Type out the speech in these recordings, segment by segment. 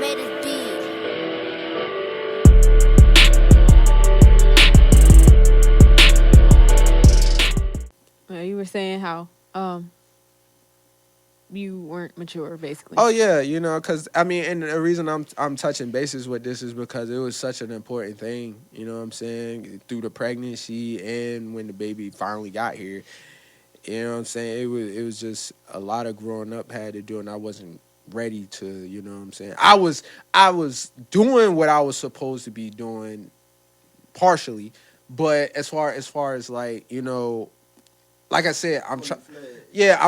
made it be. You were saying how you weren't mature, basically. Oh yeah, because I mean, and the reason I'm touching bases with this is because it was such an important thing. You know what I'm saying? Through the pregnancy and when the baby finally got here, you know what I'm saying? It was just a lot of growing up had to do, and I wasn't ready to. You know what I'm saying? I was doing what I was supposed to be doing partially, but as far as like like I said, I'm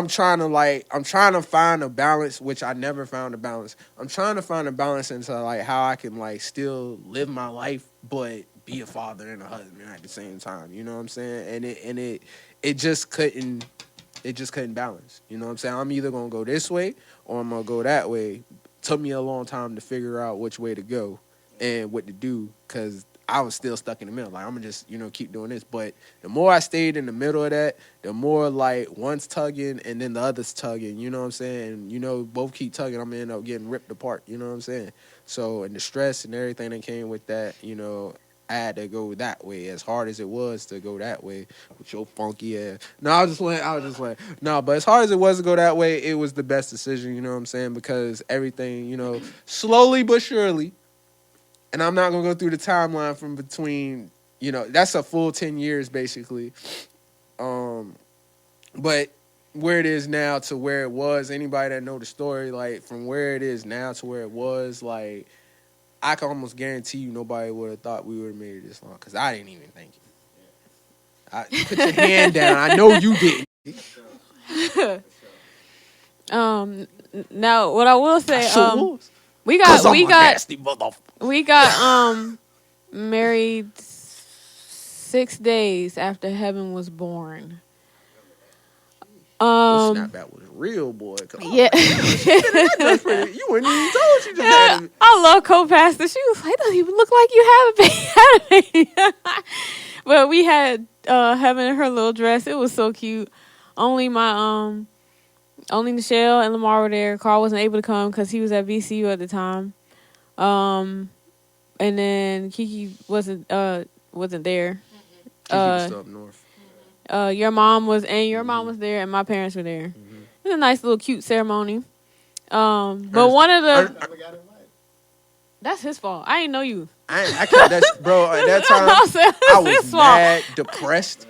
trying to find a balance, which I never found a balance. I'm trying to find a balance into like how I can like still live my life, but be a father and a husband at the same time. You know what I'm saying? And it just couldn't balance. You know what I'm saying? I'm either gonna go this way or I'm gonna go that way. Took me a long time to figure out which way to go and what to do because I was still stuck in the middle. Like I'm gonna just keep doing this. But the more I stayed in the middle of that, the more like one's tugging and then the other's tugging. You know what I'm saying? Both keep tugging. I'm gonna end up getting ripped apart. You know what I'm saying? So and the stress and everything that came with that, I had to go that way. As hard as it was to go that way with your funky ass. No, I was just like, no, but as hard as it was to go that way, it was the best decision. You know what I'm saying? Because everything, slowly but surely. And I'm not gonna go through the timeline from between, that's a full 10 years basically. But where it is now to where it was, anybody that know the story, like from where it is now to where it was, like I can almost guarantee you nobody would have thought we would have made it this long because I didn't even think it. You put your hand down. I know you didn't. Now what I will say, we got married 6 days after Heaven was born. Snapback was real, boy. Yeah. You wouldn't even told you just had it. I love co-pastor. She was like, "It doesn't even look like you have a baby." But we had Heaven in her little dress. It was so cute. Only Michelle and Lamar were there. Carl wasn't able to come because he was at VCU at the time. And then Kiki wasn't there. Kiki was still up north. Your mom was there, and my parents were there. Mm-hmm. It was a nice little cute ceremony. But one of the that's his fault. I didn't know you. I kept that, bro. At that time, I was mad, depressed.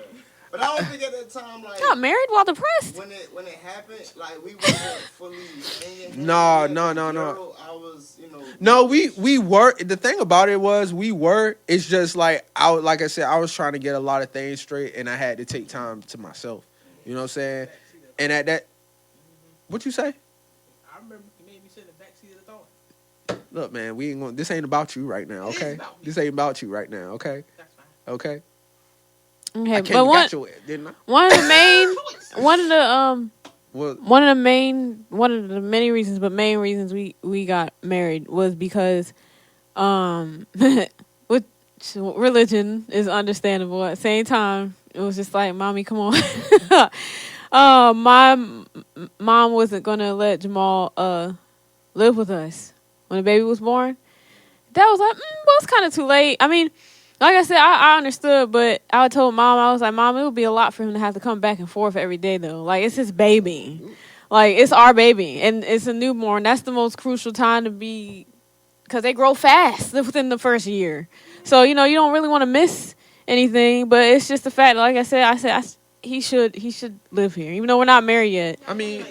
But I don't think at that time, like, got married while depressed. When it happened, like we wasn't fully hanging. No. I was, No, we were. The thing about it was we were. It's just like like I said, I was trying to get a lot of things straight, and I had to take time to myself. You know what I'm saying? And at that, what you say? I remember you made me sit in the backseat of the car. Look, man, we ain't going. This ain't about you right now, okay? This ain't about you right now, okay? That's fine. Okay. Okay, but one of the many reasons, but main reasons we got married was because which religion is understandable. At the same time, it was just like, mommy, come on. My mom wasn't gonna let Jamal live with us when the baby was born. That was like, well, it's kind of too late. I mean, like I said, I understood, but I told Mom, I was like, Mom, it would be a lot for him to have to come back and forth every day, though. Like, it's his baby. Like, it's our baby, and it's a newborn. That's the most crucial time to be, because they grow fast within the first year. So, you don't really want to miss anything, but it's just the fact, like I said, he should live here, even though we're not married yet. I mean,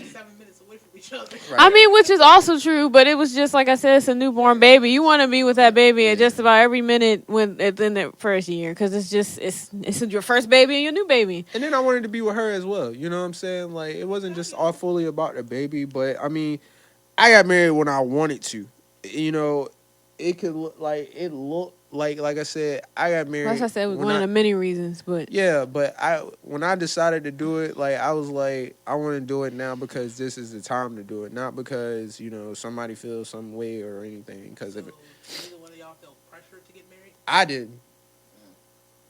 Right. I mean, which is also true, but it was just like I said, it's a newborn baby. You want to be with that baby at just about every minute when it's in the first year, because it's your first baby and your new baby. And then I wanted to be with her as well. You know what I'm saying? Like, it wasn't just all fully about the baby, but I mean, I got married when I wanted to. It could look like I said, I got married. Like I said, it was one of the many reasons, but yeah, but when I decided to do it, like I was like, I want to do it now because this is the time to do it, not because somebody feels some way or anything. Because if neither one of y'all felt pressure to get married, I didn't.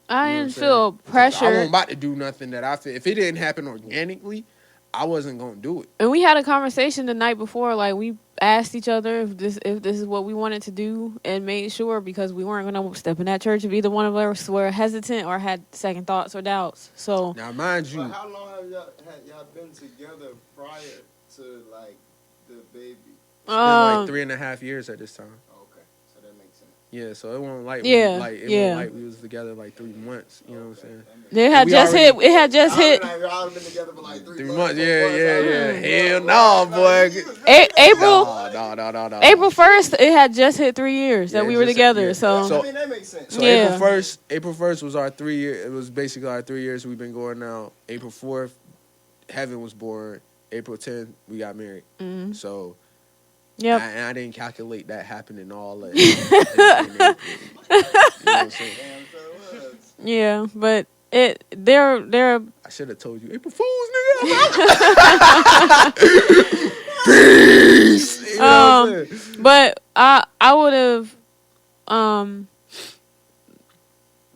I didn't feel pressure. I wasn't about to do nothing that I feel. If it didn't happen organically, I wasn't gonna do it. And we had a conversation the night before, like we asked each other if this is what we wanted to do and made sure, because we weren't going to step in that church if either one of us were hesitant or had second thoughts or doubts. So Now, mind you, But how long have y'all been together prior to like the baby? it's been like 3.5 years at this time. Okay, so that makes sense. Yeah, so it wasn't like Yeah. we was together like 3 months. You know what I'm saying? it had we just already- hit. It had just hit. Y'all been together for like 3 3 months. months. Yeah. Hell no, boy. April. No. April 1st, it had just hit 3 years that Yeah, we were just- together. yeah. So I mean, that makes sense. So Yeah. April 1st was our 3 year. It was basically our 3 years we've been going now. April 4th, Heaven was born. April 10th, we got married. So yep. I didn't calculate that happening all that. in April. You know what I'm saying? Damn, so it was. Yeah, but they're I should have told you April Fools, nigga. Peace. You know what I'm saying? but I would have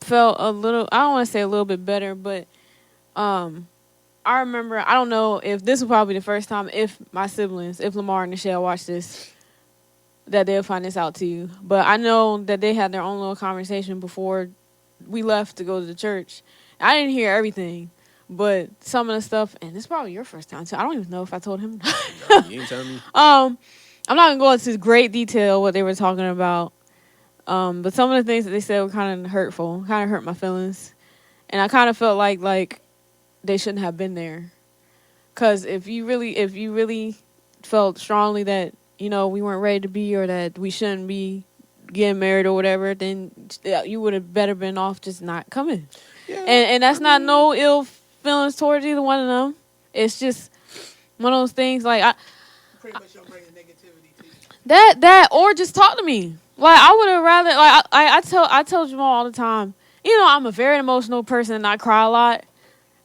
felt a little, I don't want to say a little bit better, but I remember, I don't know if this was probably the first time, if my siblings, if Lamar and Michelle watch this, that they'll find this out too. But I know that they had their own little conversation before we left to go to the church. I didn't hear everything, but some of the stuff, and this is probably your first time too. I don't even know if I told him. You ain't tell me. I'm not gonna go into great detail what they were talking about. But some of the things that they said were kind of hurtful, kind of hurt my feelings, and I kind of felt like they shouldn't have been there. Cause if you really felt strongly that, you know, we weren't ready to be, or that we shouldn't be getting married or whatever, then you would have better been off just not coming. Yeah. And that's not no ill feelings towards either one of them. It's just one of those things, like Pretty much don't bring the negativity to you. that or just talk to me. Like, I would have rather, like, I tell Jamal all the time, you know, I'm a very emotional person and I cry a lot.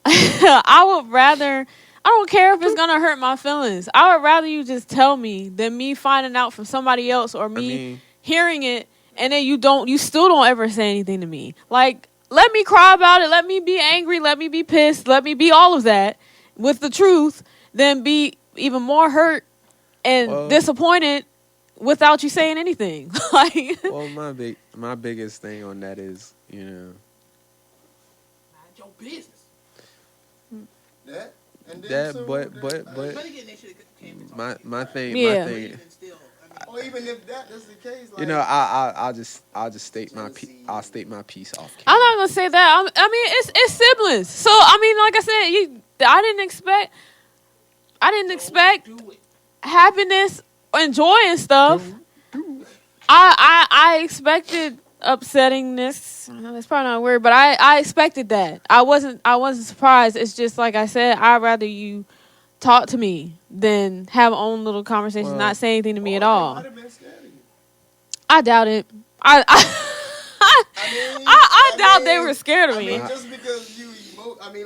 I would rather, I don't care if it's gonna hurt my feelings. I would rather you just tell me than me finding out from somebody else, or me hearing it and then you still don't ever say anything to me. Like, let me cry about it, let me be angry, let me be pissed, let me be all of that with the truth, than be even more hurt and disappointed without you saying anything. Like, well, my biggest thing on that is, you know, Mind your business. That, and then that, too, but But again, they should have came and talked my to thing, Yeah. my thing. even still, I mean, or even if that's the case, like, You know, I'll just state my I'll state my piece off I'm camera. not gonna say that. I mean, it's siblings. So I mean, like I said, I didn't expect do it. happiness, enjoying stuff. I expected upsettingness. That's probably not a word, but I expected that. I wasn't surprised. It's just like I said, I'd rather you talk to me than have our own little conversation, Well, not say anything to me at they all. might have been scared of you. I doubt it. I doubt they were scared of I me. mean, just because you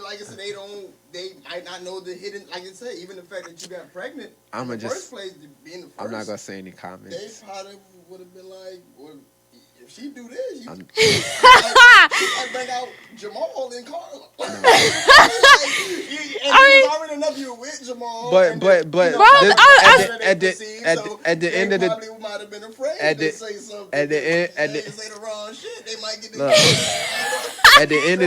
like I said, they might not know the hidden, like I said, even the fact that you got pregnant I'ma in the just- first place, being the first, I'm not gonna say any they comments. probably would have been like, well, if she do this, you I'm- might bring out Jamal and Carla. And it's already enough you were with Jamal. But- and but- then, but Bro, at the- so at the they end of the- probably might have been afraid at to the- say something. at the end- at They the- say the wrong shit, they might get the Look. At the end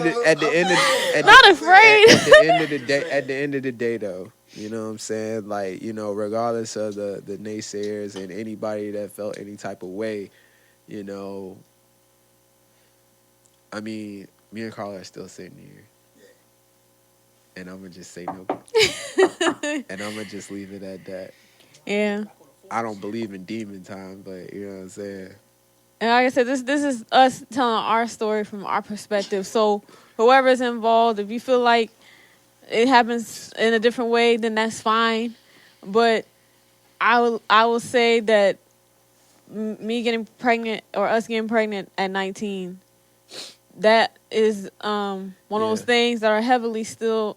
of the day though, you know what I'm saying? Like, you know, regardless of the naysayers and anybody that felt any type of way, you know, I mean, me and Carla are still sitting here. And I'm gonna just say no. And I'm gonna just leave it at that. Yeah. I don't believe in demon time, but you know what I'm saying? And like I said, this is us telling our story from our perspective. So whoever's involved, if you feel like it happens in a different way, then that's fine. But I will say that me getting pregnant, or us getting pregnant at 19, that is one of those things that are heavily still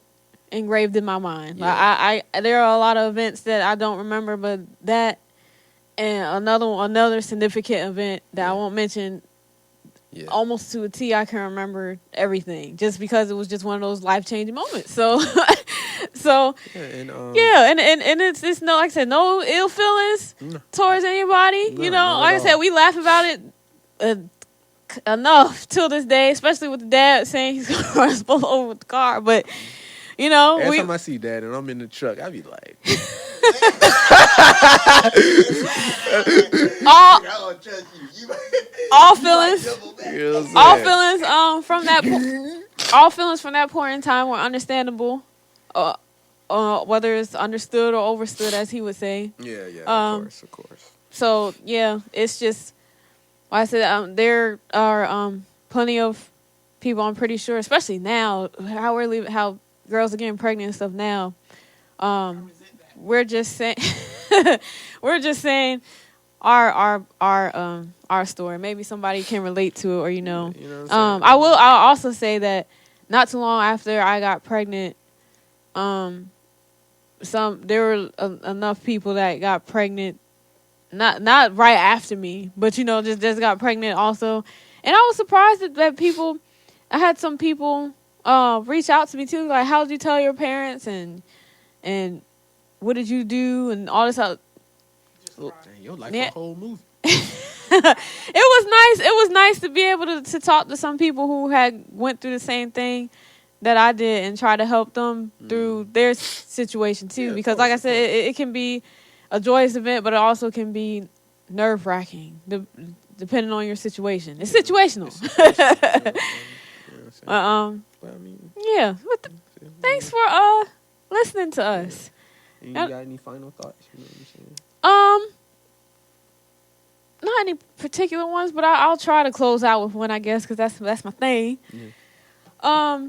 engraved in my mind. Yeah. Like there are a lot of events that I don't remember, but that and another significant event that I won't mention Yeah. almost to a T, I can remember everything just because it was just one of those life changing moments. So, so Yeah, and yeah, and it's no, like I said, no ill feelings no, towards anybody. no, You know, not at like I said, all. we laugh about it uh, enough till this day, especially with the dad saying he's gonna run us both over with the car. But you know, Every we time I see Dad and I'm in the truck, I be like, all I don't trust you. all You might feelings. double back. you know what I'm All saying? feelings from that all feelings from that point in time were understandable, whether it's understood or overstood, as he would say. Yeah, yeah, Um, of course. so yeah, it's just like I said. There are plenty of people. I'm pretty sure, especially now, how girls are getting pregnant and stuff now. We're just saying, we're just saying our story. Maybe somebody can relate to it, or You know what I'm saying? I'll also say that not too long after I got pregnant, there were enough people that got pregnant, not right after me, but just got pregnant also, and I was surprised that people. I had some people reach out to me too, like, how did you tell your parents, and what did you do, and all this. Dang, your life Yeah. a whole movie. It was nice to be able to talk to some people who had went through the same thing that I did and try to help them through their situation too. Yeah, Because of like I course, said, it can be a joyous event, but it also can be nerve wracking depending on your situation. It's situational. You know what I'm saying? But I mean, Yeah. Thanks for listening to us. you got any final thoughts? You know what I'm saying? Not any particular ones, but I'll try to close out with one, I guess, because that's my thing. Yeah.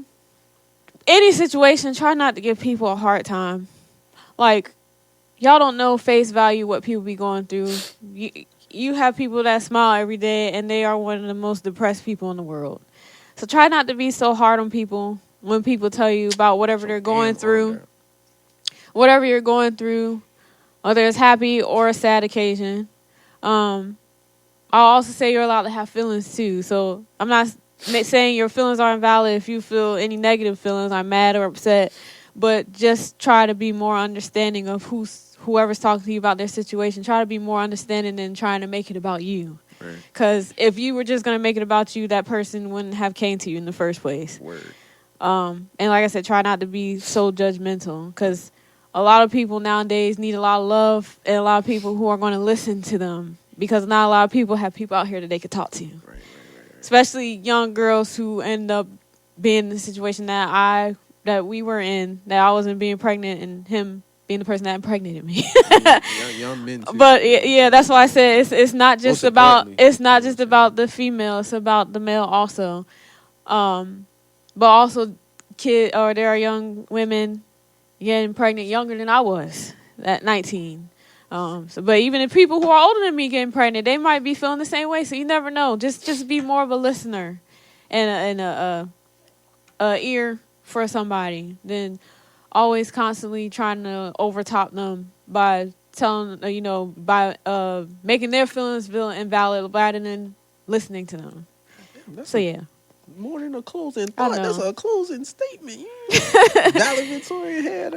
Any situation, try not to give people a hard time. Like, y'all don't know face value what people be going through. You have people that smile every day, and they are one of the most depressed people in the world. So try not to be so hard on people when people tell you about whatever they're going through. Whatever you're going through, whether it's happy or a sad occasion. I'll also say you're allowed to have feelings too. So I'm not saying your feelings are invalid if you feel any negative feelings, I'm mad or upset, but just try to be more understanding of whoever's talking to you about their situation. Try to be more understanding than trying to make it about you. Because if you were just going to make it about you, that person wouldn't have came to you in the first place. Word. And like I said, try not to be so judgmental, because a lot of people nowadays need a lot of love and a lot of people who are going to listen to them, because not a lot of people have people out here that they could talk to. Right. Especially young girls who end up being in the situation that we were in, that I wasn't being pregnant and him being the person that impregnated me. young men too. But yeah, that's why I said it's not just Most about importantly, it's not you know just what I'm about the female, it's about the male also. But also there are young women getting pregnant younger than I was at 19. But even if people who are older than me getting pregnant, they might be feeling the same way. So you never know. Just be more of a listener and a ear for somebody than always constantly trying to overtop them by telling by making their feelings feel invalid rather than listening to them. So yeah. More than a closing I thought. know. That's a closing statement. Valedictorian head.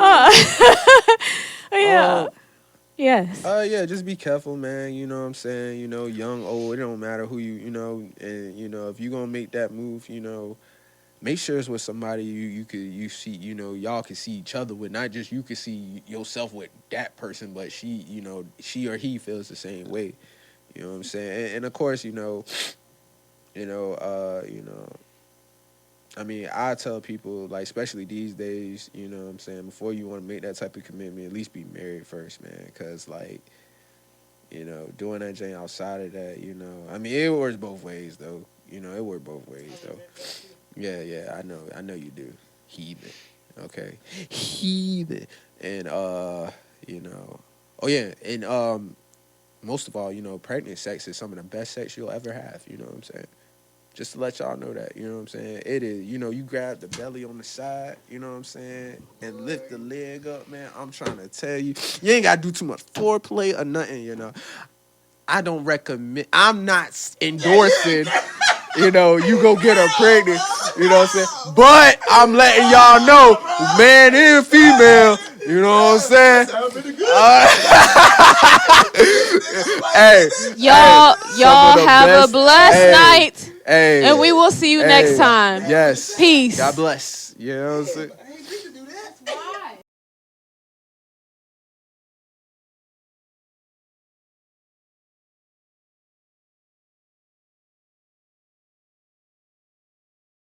Yeah. Yes. Yeah, just be careful, man. You know what I'm saying? Young, old, it don't matter who and if you're gonna make that move, make sure it's with somebody you see, y'all can see each other with, not just you can see yourself with that person, but she or he feels the same way. You know what I'm saying? And of course, I mean, I tell people, like, especially these days, you know what I'm saying, before you want to make that type of commitment, at least be married first, man. Because, like, doing that thing outside of that, I mean, it works both ways, though. It works both ways, though. Yeah, I know you do. Heathen. Okay. Heathen. And, oh, yeah, and, most of all, pregnant sex is some of the best sex you'll ever have, you know what I'm saying? Just to let y'all know that, you know what I'm saying? It is, you grab the belly on the side, you know what I'm saying? And lift the leg up, man. I'm trying to tell you. You ain't got to do too much foreplay or nothing, I don't recommend, I'm not endorsing. you know, you go get her pregnant. You know what I'm saying? But I'm letting y'all know, man and female. You know what I'm saying? Hey, Y'all some of the have best- a blessed night. Hey, And we will see you next time. Yes. Peace. God bless. You know what I'm saying?